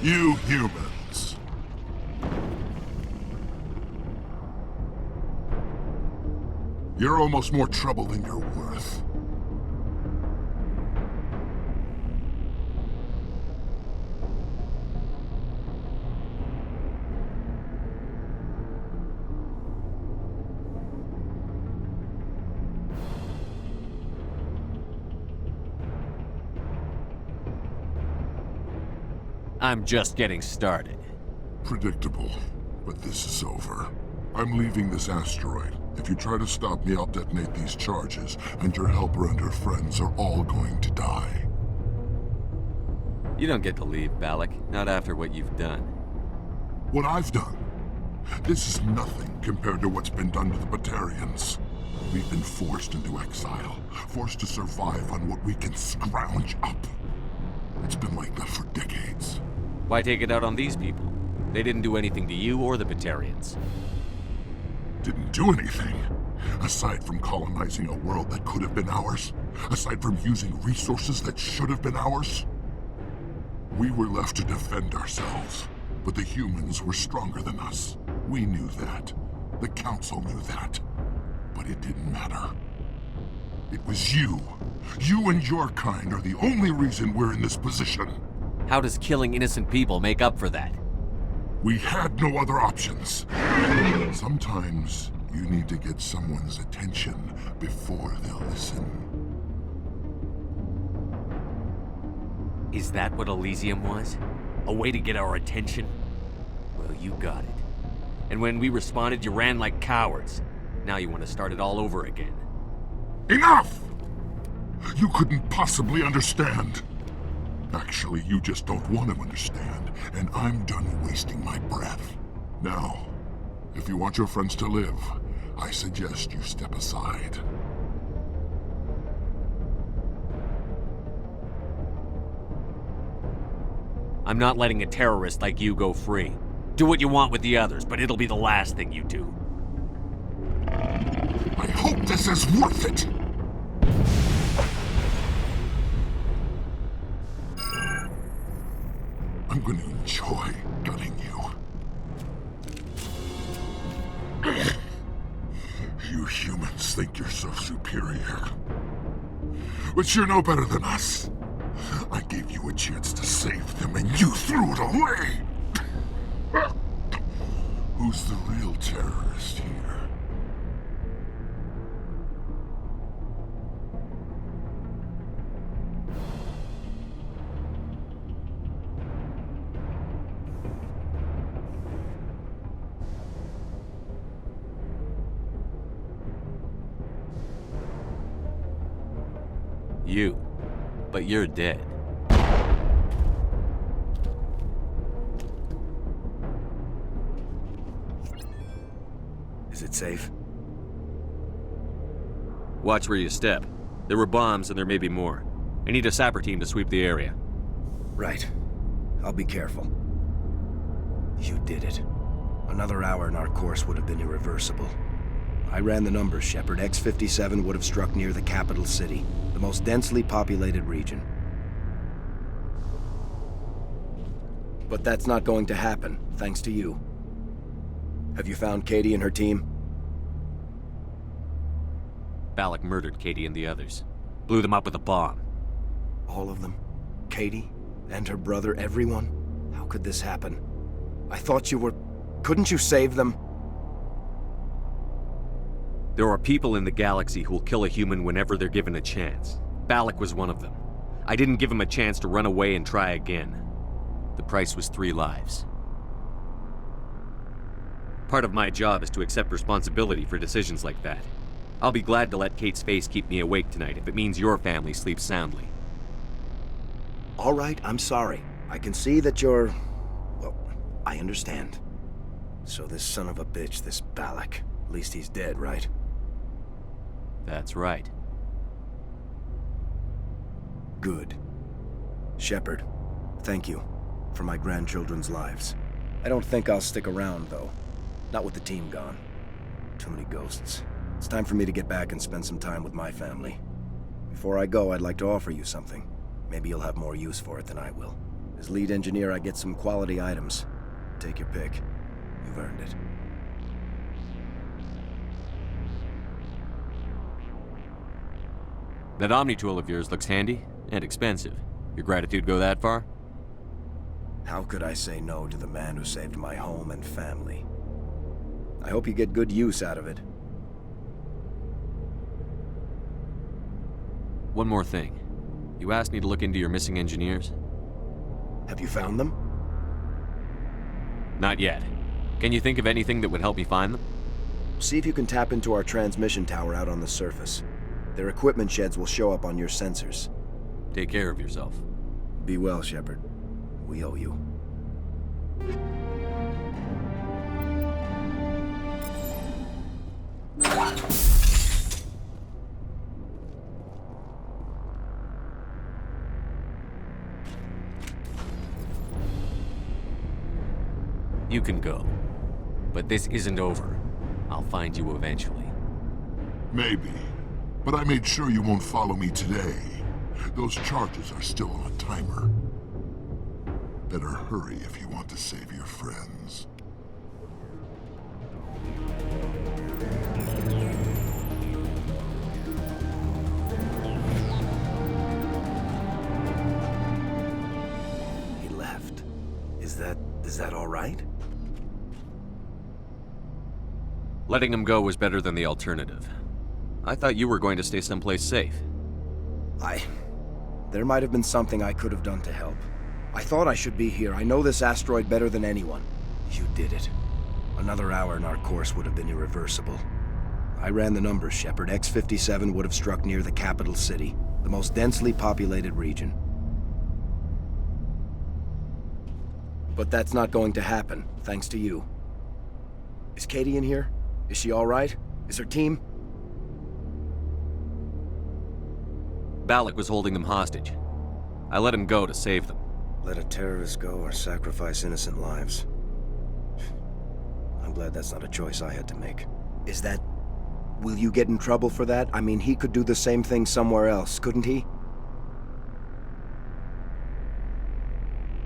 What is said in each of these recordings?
You humans. You're almost more trouble than you're worth. I'm just getting started. Predictable, but this is over. I'm leaving this asteroid. If you try to stop me, I'll detonate these charges, and your helper and her friends are all going to die. You don't get to leave, Balak. Not after what you've done. What I've done? This is nothing compared to what's been done to the Batarians. We've been forced into exile, forced to survive on what we can scrounge up. It's been like that for decades. Why take it out on these people? They didn't do anything to you or the Batarians. Didn't do anything. Aside from colonizing a world that could have been ours. Aside from using resources that should have been ours. We were left to defend ourselves. But the humans were stronger than us. We knew that. The Council knew that. But it didn't matter. It was you. You and your kind are the only reason we're in this position. How does killing innocent people make up for that? We had no other options. Sometimes you need to get someone's attention before they'll listen. Is that what Elysium was? A way to get our attention? Well, you got it. And when we responded, you ran like cowards. Now you want to start it all over again. Enough! You couldn't possibly understand. Actually, you just don't want to understand, and I'm done wasting my breath. Now, if you want your friends to live, I suggest you step aside. I'm not letting a terrorist like you go free. Do what you want with the others, but it'll be the last thing you do. I hope this is worth it! I'm going to enjoy gutting you. You humans think you're so superior. But you're no better than us. I gave you a chance to save them and you threw it away! Who's the real terrorist here? You. But you're dead. Is it safe? Watch where you step. There were bombs and there may be more. I need a sapper team to sweep the area. Right. I'll be careful. You did it. Another hour and our course would have been irreversible. I ran the numbers, Shepard. X-57 would have struck near the capital city, the most densely populated region. But that's not going to happen, thanks to you. Have you found Katie and her team? Balak murdered Katie and the others. Blew them up with a bomb. All of them? Katie? And her brother, everyone? How could this happen? I thought you were... Couldn't you save them? There are people in the galaxy who'll kill a human whenever they're given a chance. Balak was one of them. I didn't give him a chance to run away and try again. The price was 3 lives. Part of my job is to accept responsibility for decisions like that. I'll be glad to let Kate's face keep me awake tonight if it means your family sleeps soundly. All right, I'm sorry. I can see that you're... Well, I understand. So this son of a bitch, this Balak, at least he's dead, right? That's right. Good. Shepard, thank you for my grandchildren's lives. I don't think I'll stick around, though. Not with the team gone. Too many ghosts. It's time for me to get back and spend some time with my family. Before I go, I'd like to offer you something. Maybe you'll have more use for it than I will. As lead engineer, I get some quality items. Take your pick. You've earned it. That Omni tool of yours looks handy and expensive. Your gratitude go that far? How could I say no to the man who saved my home and family? I hope you get good use out of it. One more thing. You asked me to look into your missing engineers? Have you found them? Not yet. Can you think of anything that would help me find them? See if you can tap into our transmission tower out on the surface. Their equipment sheds will show up on your sensors. Take care of yourself. Be well, Shepard. We owe you. You can go. But this isn't over. I'll find you eventually. Maybe. But I made sure you won't follow me today. Those charges are still on a timer. Better hurry if you want to save your friends. He left. Is that all right? Letting him go was better than the alternative. I thought you were going to stay someplace safe. There might have been something I could have done to help. I thought I should be here. I know this asteroid better than anyone. You did it. Another hour and our course would have been irreversible. I ran the numbers, Shepard. X-57 would have struck near the capital city, the most densely populated region. But that's not going to happen, thanks to you. Is Katie in here? Is she all right? Is her team? Balak was holding them hostage. I let him go to save them. Let a terrorist go or sacrifice innocent lives. I'm glad that's not a choice I had to make. Is that... Will you get in trouble for that? I mean, he could do the same thing somewhere else, couldn't he?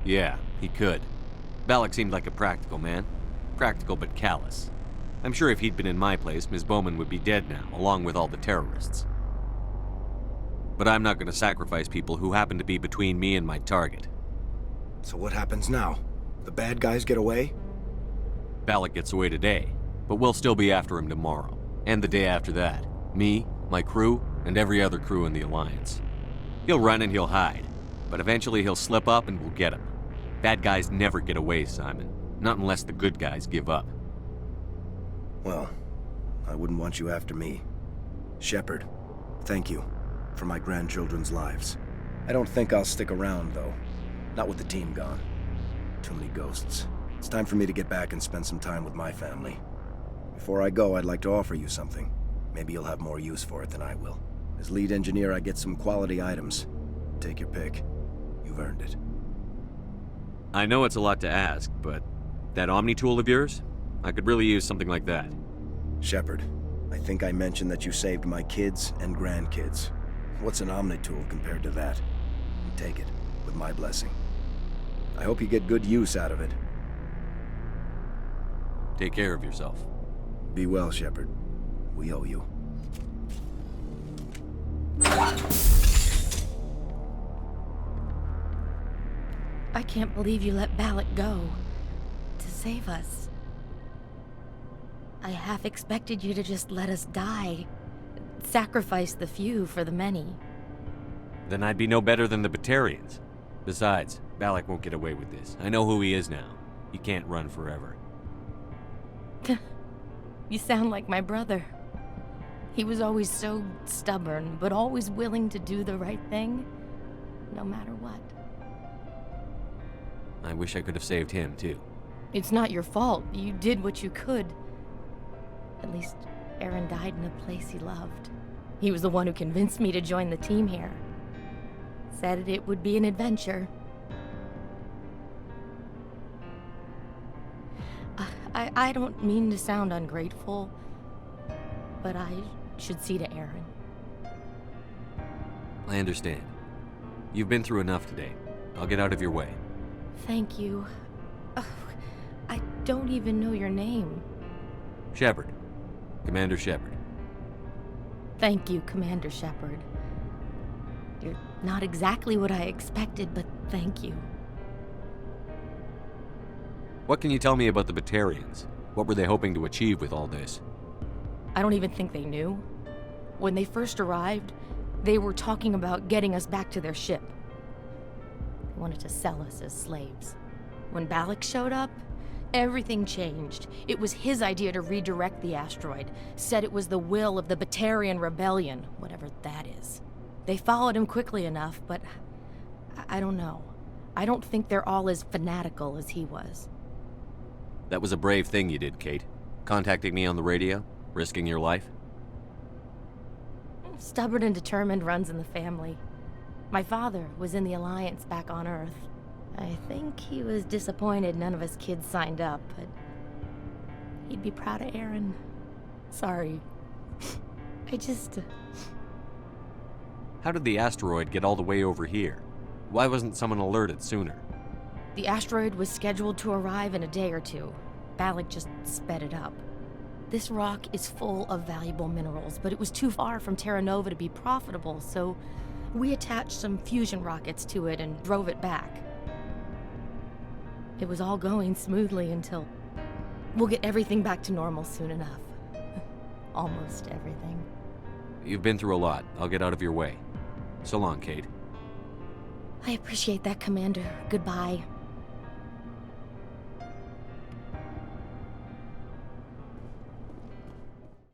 Yeah, he could. Balak seemed like a practical man. Practical but callous. I'm sure if he'd been in my place, Ms. Bowman would be dead now, along with all the terrorists. But I'm not going to sacrifice people who happen to be between me and my target. So what happens now? The bad guys get away? Balak gets away today, but we'll still be after him tomorrow, and the day after that. Me, my crew, and every other crew in the Alliance. He'll run and he'll hide, but eventually he'll slip up and we'll get him. Bad guys never get away, Simon. Not unless the good guys give up. Well, I wouldn't want you after me. Shepard, thank you for my grandchildren's lives. I don't think I'll stick around, though. Not with the team gone. Too many ghosts. It's time for me to get back and spend some time with my family. Before I go, I'd like to offer you something. Maybe you'll have more use for it than I will. As lead engineer, I get some quality items. Take your pick. You've earned it. I know it's a lot to ask, but that Omni tool of yours? I could really use something like that. Shepard, I think I mentioned that you saved my kids and grandkids. What's an Omni tool compared to that? You take it, with my blessing. I hope you get good use out of it. Take care of yourself. Be well, Shepard. We owe you. I can't believe you let Balak go. To save us. I half expected you to just let us die. Sacrifice the few for the many. Then I'd be no better than the Batarians. Besides, Balak won't get away with this. I know who he is now. He can't run forever. You sound like my brother. He was always so stubborn, but always willing to do the right thing, no matter what. I wish I could have saved him, too. It's not your fault. You did what you could. At least, Aaron died in a place he loved. He was the one who convinced me to join the team here. Said it would be an adventure. I don't mean to sound ungrateful, but I should see to Aaron. I understand. You've been through enough today. I'll get out of your way. Thank you. Ugh, I don't even know your name. Shepard. Commander Shepard. Thank you, Commander Shepard. You're not exactly what I expected, but thank you. What can you tell me about the Batarians? What were they hoping to achieve with all this? I don't even think they knew. When they first arrived, they were talking about getting us back to their ship. They wanted to sell us as slaves. When Balak showed up, everything changed. It was his idea to redirect the asteroid, said it was the will of the Batarian Rebellion, whatever that is. They followed him quickly enough, but I don't know. I don't think they're all as fanatical as he was. That was a brave thing you did, Kate. Contacting me on the radio, risking your life. Stubborn and determined runs in the family. My father was in the Alliance back on Earth. I think he was disappointed none of us kids signed up, but he'd be proud of Aaron. Sorry. How did the asteroid get all the way over here? Why wasn't someone alerted sooner? The asteroid was scheduled to arrive in a day or two. Balak just sped it up. This rock is full of valuable minerals, but it was too far from Terra Nova to be profitable, so we attached some fusion rockets to it and drove it back. It was all going smoothly until... We'll get everything back to normal soon enough. Almost everything. You've been through a lot. I'll get out of your way. So long, Kate. I appreciate that, Commander. Goodbye.